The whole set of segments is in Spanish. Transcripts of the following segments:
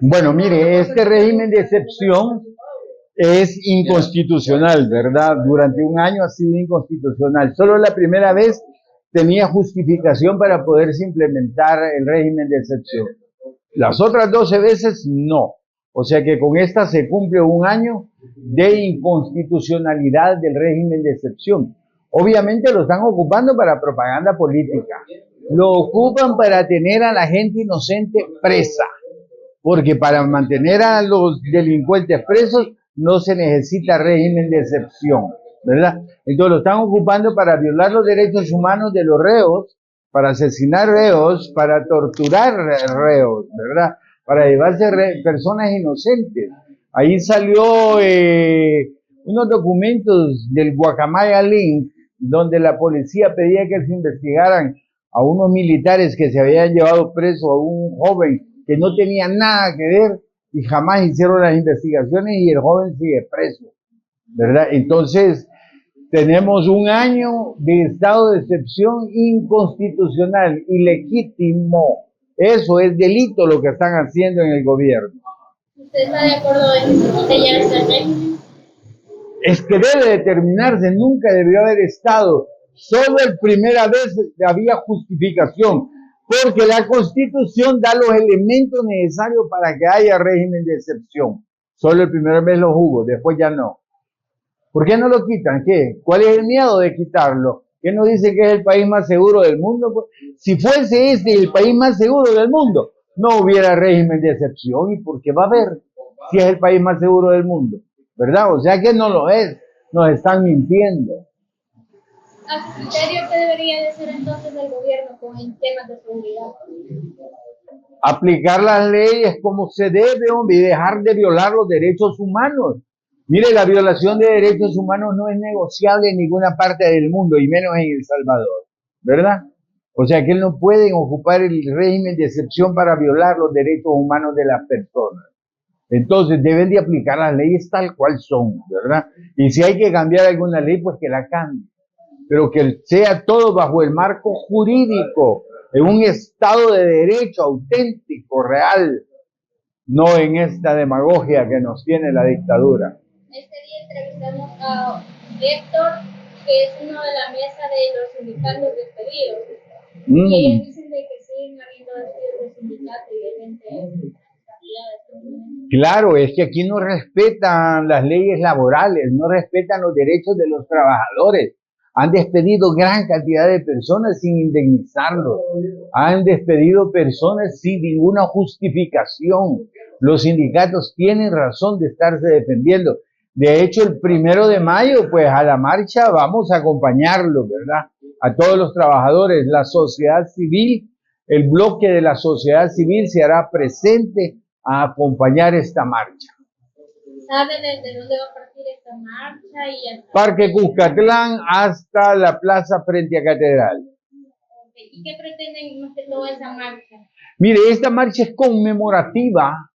Bueno, mire, este régimen de excepción es inconstitucional, ¿verdad? Durante un año ha sido inconstitucional. Solo la primera vez tenía justificación para poderse implementar el régimen de excepción. Las otras 12 veces no. O sea que con esta se cumple un año de inconstitucionalidad del régimen de excepción. Obviamente lo están ocupando para propaganda política. Lo ocupan para tener a la gente inocente presa. Porque para mantener a los delincuentes presos no se necesita régimen de excepción, ¿verdad? Entonces lo están ocupando para violar los derechos humanos de los reos, para asesinar reos, para torturar reos, ¿verdad? Para llevarse personas inocentes. Ahí salió unos documentos del Guacamaya Link, donde la policía pedía que se investigaran a unos militares que se habían llevado preso a un joven que no tenía nada que ver y jamás hicieron las investigaciones y el joven sigue preso, ¿verdad? Entonces, tenemos un año de estado de excepción inconstitucional, ilegítimo. Eso es delito lo que están haciendo en el gobierno. ¿Usted está de acuerdo en que se quite ya este régimen? Es que debe determinarse, nunca debió haber estado. Solo la primera vez había justificación, porque la Constitución da los elementos necesarios para que haya régimen de excepción. Solo la primera vez lo hubo, después ya no. ¿Por qué no lo quitan? ¿Qué? ¿Cuál es el miedo de quitarlo? ¿Qué nos dice que es el país más seguro del mundo? Pues, si fuese este el país más seguro del mundo, no hubiera régimen de excepción. ¿Y por qué va a haber si es el país más seguro del mundo? ¿Verdad? O sea que no lo es. Nos están mintiendo. ¿A su criterio qué debería de hacer entonces el gobierno con temas de seguridad? Aplicar las leyes como se debe, hombre, y dejar de violar los derechos humanos. Mire, la violación de derechos humanos no es negociable en ninguna parte del mundo, y menos en El Salvador, ¿verdad? O sea que no pueden ocupar el régimen de excepción para violar los derechos humanos de las personas. Entonces deben de aplicar las leyes tal cual son, ¿verdad? Y si hay que cambiar alguna ley, pues que la cambie. Pero que sea todo bajo el marco jurídico, en un Estado de derecho auténtico, real, no en esta demagogia que nos tiene la dictadura. Este día entrevistamos a Héctor, que es uno de la mesa de los sindicatos despedidos. Y ellos dicen de que siguen habiendo despidos de sindicatos y de gente. Claro, es que aquí no respetan las leyes laborales, no respetan los derechos de los trabajadores. Han despedido gran cantidad de personas sin indemnizarlos. Han despedido personas sin ninguna justificación. Los sindicatos tienen razón de estarse defendiendo. De hecho, el 1 de mayo, pues a la marcha vamos a acompañarlo, ¿verdad? A todos los trabajadores, la sociedad civil, el bloque de la sociedad civil se hará presente a acompañar esta marcha. ¿Sabe desde dónde va a partir esta marcha? Parque Cuscatlán hasta la plaza frente a Catedral. Okay. ¿Y qué pretenden más que todo esa marcha? Mire, esta marcha es conmemorativa,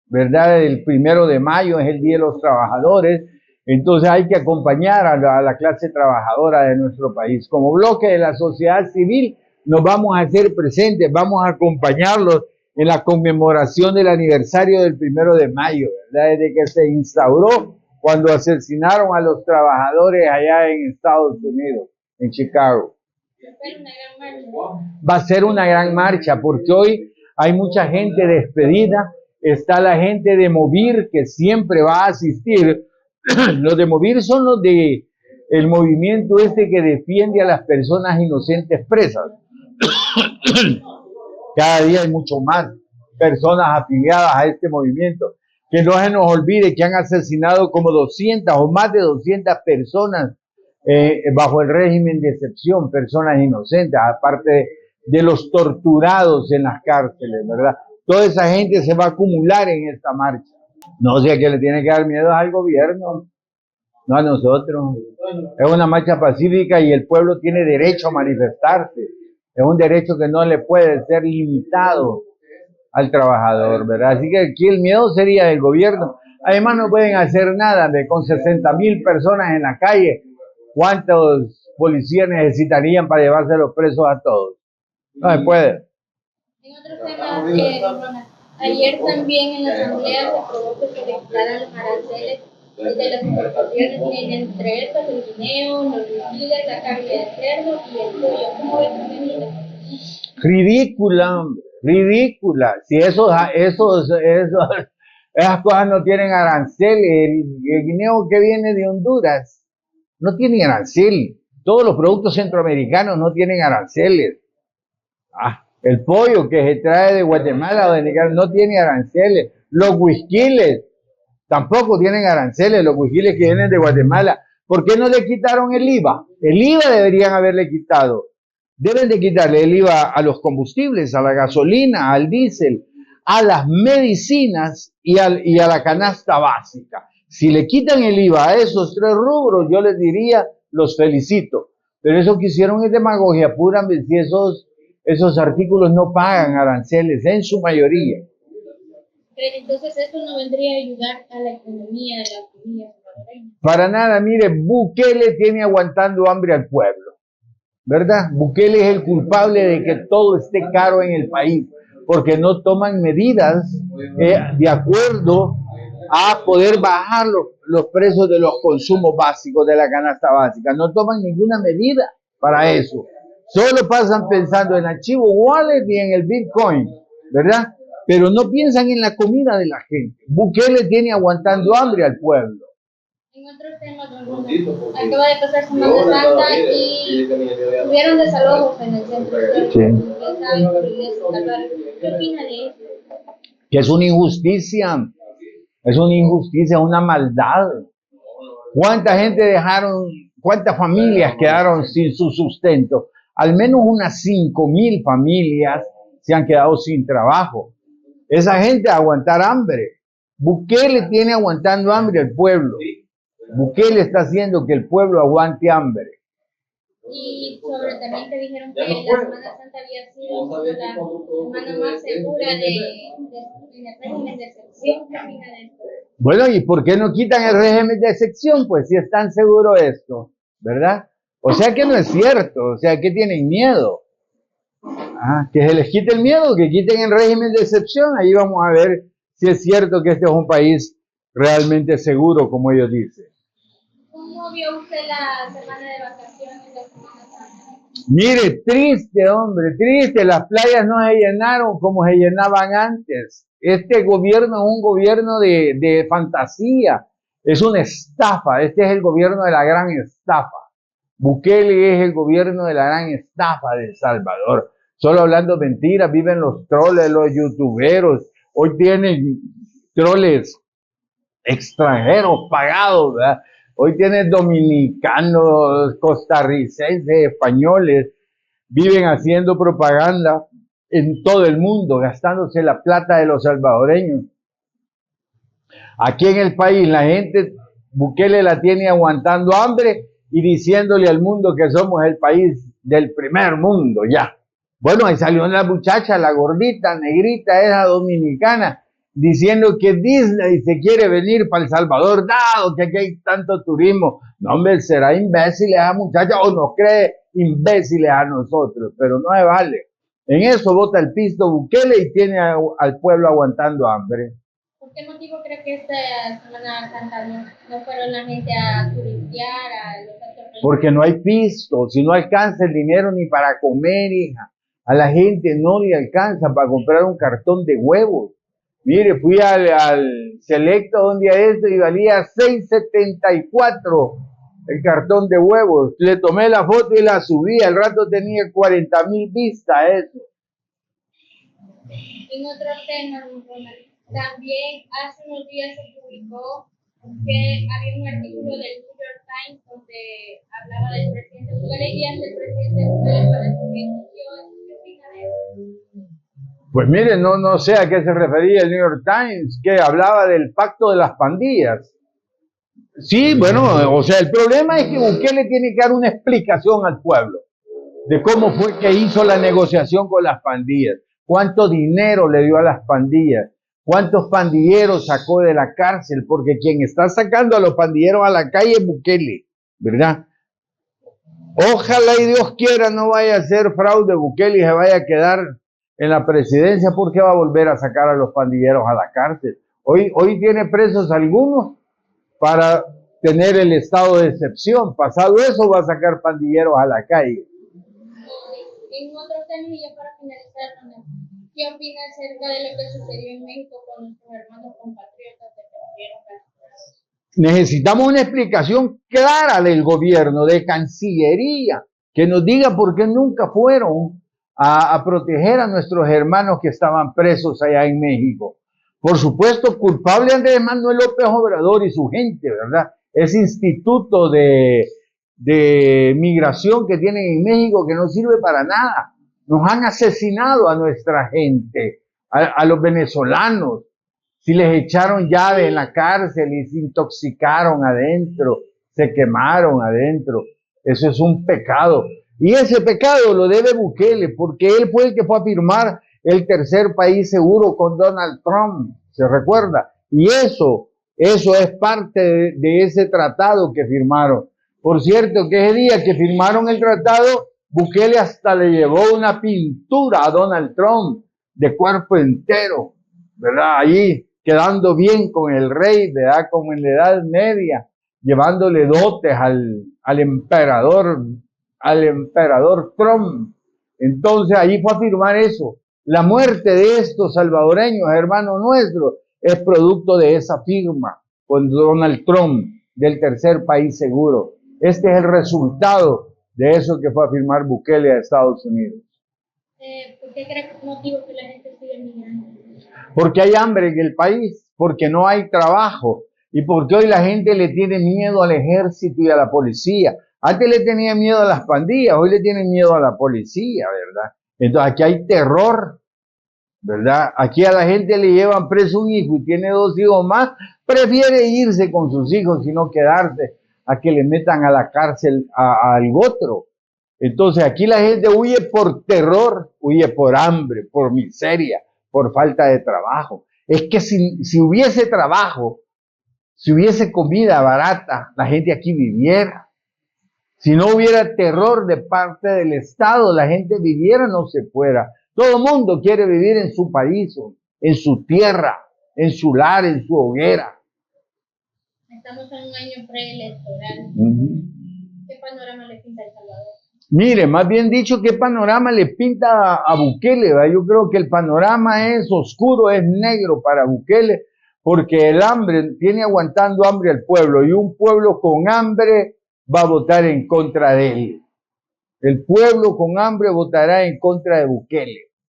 ¿verdad? El 1 de mayo es el Día de los Trabajadores, entonces hay que acompañar a la clase trabajadora de nuestro país. Como bloque de la sociedad civil nos vamos a hacer presentes, vamos a acompañarlos en la conmemoración del aniversario del 1 de mayo, ¿verdad? Desde que se instauró cuando asesinaron a los trabajadores allá en Estados Unidos, en Chicago. Va a ser una gran marcha porque hoy hay mucha gente despedida, está la gente de Movir que siempre va a asistir. Los de Movir son los de el movimiento este que defiende a las personas inocentes presas. Cada día hay mucho más personas afiliadas a este movimiento. Que no se nos olvide que han asesinado como 200 o más de 200 personas bajo el régimen de excepción, personas inocentes, aparte de los torturados en las cárceles, ¿verdad? Toda esa gente se va a acumular en esta marcha. No sé que le tiene que dar miedo al gobierno, no a nosotros. Es una marcha pacífica y el pueblo tiene derecho a manifestarse. Es un derecho que no le puede ser limitado al trabajador, ¿verdad? Así que aquí el miedo sería del gobierno. Además no pueden hacer nada, con 60,000 personas en la calle. ¿Cuántos policías necesitarían para llevarse los presos a todos? No se puede. En otros temas, Ayer también en la asamblea se aprobó que se le quitaran los aranceles de las importaciones, entre estos el guineo, los guijiles, la carne de cerdo y el pollo. ¿Cómo ves esta medida? Ridícula, hombre, ridícula. Si esas cosas no tienen arancel, el guineo que viene de Honduras no tiene arancel. Todos los productos centroamericanos no tienen aranceles. El pollo que se trae de Guatemala o de Nicaragua no tiene aranceles. Los huisquiles tampoco tienen aranceles, los huisquiles que vienen de Guatemala. ¿Por qué no le quitaron el IVA? El IVA deberían haberle quitado. Deben de quitarle el IVA a los combustibles, a la gasolina, al diésel, a las medicinas y a la canasta básica. Si le quitan el IVA a esos tres rubros, yo les diría, los felicito. Pero eso que hicieron es demagogia pura, si esos artículos no pagan aranceles en su mayoría. Pero entonces esto no vendría a ayudar a la economía de la familia salvadoreña. Para nada, mire, Bukele tiene aguantando hambre al pueblo, ¿verdad? Bukele es el culpable de que todo esté caro en el país, porque no toman medidas de acuerdo a poder bajar los precios de los consumos básicos de la canasta básica. No toman ninguna medida para eso. Solo pasan pensando en archivo wallet y en el Bitcoin, ¿verdad? Pero no piensan en la comida de la gente. Bukele tiene aguantando hambre al pueblo. En otros temas, acaba de pasar Semana Santa y tuvieron desalojos en el centro. Sí. ¿Qué opina de eso? Que es una injusticia. Es una injusticia, una maldad. ¿Cuánta gente cuántas familias quedaron sin su sustento? Al menos unas 5,000 familias se han quedado sin trabajo. Esa gente a aguantar hambre. Bukele tiene aguantando hambre al pueblo. Bukele está haciendo que el pueblo aguante hambre. Y también te dijeron que la Semana Santa había sido la semana más segura en el régimen de excepción. ¿Qué opina de esto? Bueno, ¿y por qué no quitan el régimen de excepción? Pues si es tan seguro esto, ¿verdad? O sea que no es cierto, o sea que tienen miedo. Que se les quite el miedo, que quiten el régimen de excepción, ahí vamos a ver si es cierto que este es un país realmente seguro, como ellos dicen. ¿Cómo vio usted la semana de vacaciones de Semana Santa? Mire, triste, hombre, triste, las playas no se llenaron como se llenaban antes. Este gobierno es un gobierno de fantasía, es una estafa, este es el gobierno de la gran estafa. Bukele es el gobierno de la gran estafa de El Salvador. Solo hablando mentiras, viven los troles, los youtuberos. Hoy tienen troles extranjeros pagados, ¿verdad? Hoy tienen dominicanos, costarricenses, españoles. Viven haciendo propaganda en todo el mundo, gastándose la plata de los salvadoreños. Aquí en el país la gente, Bukele la tiene aguantando hambre y diciéndole al mundo que somos el país del primer mundo, ya. Bueno, ahí salió una muchacha, la gordita, negrita, esa dominicana, diciendo que Disney se quiere venir para El Salvador, dado que aquí hay tanto turismo. No, hombre, será imbécil esa muchacha o nos cree imbéciles a nosotros, pero no se vale. En eso vota el pisto Bukele y tiene al pueblo aguantando hambre. ¿Por qué motivo cree que esta Semana Santa no fueron la gente a turistear, a los actos? Porque no hay pisto, si no alcanza el dinero ni para comer, hija. A la gente no le alcanza para comprar un cartón de huevos. Mire, fui al Selecto un día y valía $6.74 el cartón de huevos. Le tomé la foto y la subí. Al rato tenía 40,000 vistas eso. En otro tema, también hace unos días se publicó que había un artículo del New York Times donde hablaba del presidente Bukele y hace el presidente Bukele para su gestión. ¿Qué opina de eso? Pues mire, no sé a qué se refería el New York Times, que hablaba del pacto de las pandillas. Sí, bueno, o sea, el problema es que Bukele tiene que dar una explicación al pueblo de cómo fue que hizo la negociación con las pandillas, cuánto dinero le dio a las pandillas, cuántos pandilleros sacó de la cárcel, porque quien está sacando a los pandilleros a la calle es Bukele, ¿verdad? Ojalá y Dios quiera no vaya a ser fraude Bukele y se vaya a quedar en la presidencia, ¿por qué va a volver a sacar a los pandilleros a la cárcel? Hoy tiene presos algunos para tener el estado de excepción. Pasado eso, va a sacar pandilleros a la calle. En otro tema, y ya para finalizar, ¿qué opina acerca de lo que sucedió en México con nuestros hermanos compatriotas que murieron capturados? Necesitamos una explicación clara del gobierno, de Cancillería, que nos diga por qué nunca fueron a proteger a nuestros hermanos que estaban presos allá en México. Por supuesto, culpable Andrés Manuel López Obrador y su gente, ¿verdad? Ese instituto de migración que tienen en México que no sirve para nada. Nos han asesinado a nuestra gente, a los venezolanos. Si les echaron llave en la cárcel y se intoxicaron adentro, se quemaron adentro. Eso es un pecado. Y ese pecado lo debe Bukele, porque él fue el que fue a firmar el tercer país seguro con Donald Trump, ¿se recuerda? Y eso es parte de ese tratado que firmaron. Por cierto, que ese día que firmaron el tratado, Bukele hasta le llevó una pintura a Donald Trump de cuerpo entero, ¿verdad? Allí quedando bien con el rey, ¿verdad? Como en la Edad Media, llevándole dotes al emperador Trump. Entonces allí fue a firmar eso. La muerte de estos salvadoreños, hermanos nuestros, es producto de esa firma con Donald Trump del tercer país seguro. Este es el resultado de eso que fue a firmar Bukele a Estados Unidos. ¿Por qué cree que es motivo que la gente sigue migrando? Porque hay hambre en el país, porque no hay trabajo y porque hoy la gente le tiene miedo al ejército y a la policía. Antes le tenía miedo a las pandillas, hoy le tienen miedo a la policía, ¿verdad? Entonces aquí hay terror, ¿verdad? Aquí a la gente le llevan preso un hijo y tiene 2 hijos más, prefiere irse con sus hijos y no quedarse a que le metan a la cárcel al otro. Entonces aquí la gente huye por terror, huye por hambre, por miseria, por falta de trabajo. Es que si hubiese trabajo, si hubiese comida barata, la gente aquí viviera. Si no hubiera terror de parte del Estado, la gente viviera, no se fuera. Todo el mundo quiere vivir en su país, en su tierra, en su lar, en su hoguera. Estamos en un año preelectoral. ¿Qué panorama le pinta El Salvador? Mire, más bien dicho, ¿qué panorama le pinta a Bukele? ¿Verdad? Yo creo que el panorama es oscuro, es negro para Bukele, porque el hambre, tiene aguantando hambre al pueblo, y un pueblo con hambre va a votar en contra de él. El pueblo con hambre votará en contra de Bukele.